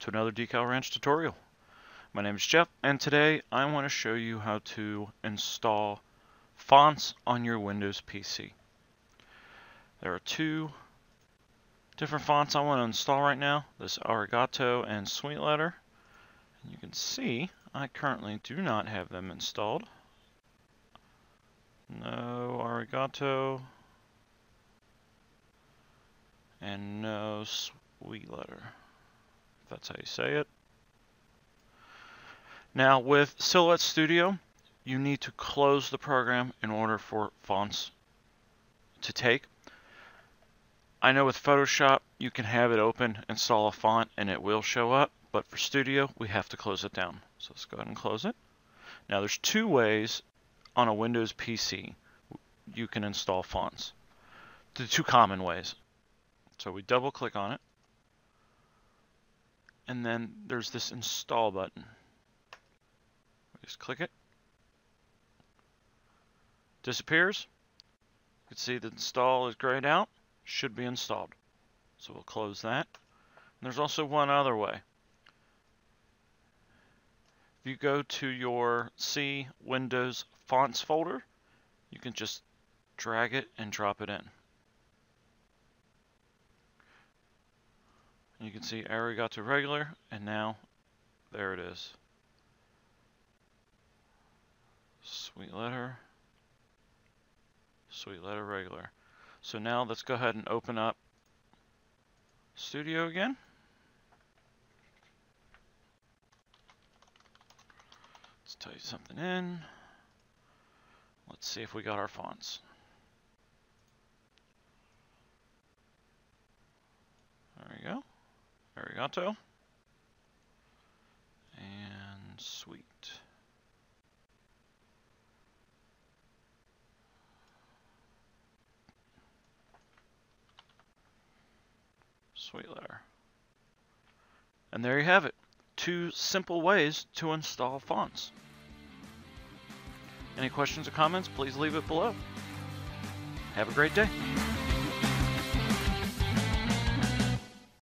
to another Decal Ranch tutorial. My name is Jeff, and today I want to show you how to install fonts on your Windows PC. There are two different fonts I want to install right now, this Arigato and SweetLetter. And you can see I currently do not have them installed. No Arigato and no SweetLetter, if that's how you say it. Now with Silhouette Studio, you need to close the program in order for fonts to take. I know with Photoshop you can have it open, install a font, and it will show up, but for Studio we have to close it down. So let's go ahead and close it. Now there's two ways on a Windows PC you can install fonts. The two common ways. So we double click on it, and then there's this install button. Just click it. Disappears. You can see the install is grayed out. Should be installed. So we'll close that. And there's also one other way. If you go to your C Windows Fonts folder, you can just drag it and drop it in. And you can see Arigato regular, and now there it is. SweetLetter, SweetLetter regular. So now let's go ahead and open up Studio again. Let's type something in. Let's see if we got our fonts. There we go. Arigato. And Sweet. SweetLetter. And there you have it. Two simple ways to install fonts. Any questions or comments, please leave it below. Have a great day.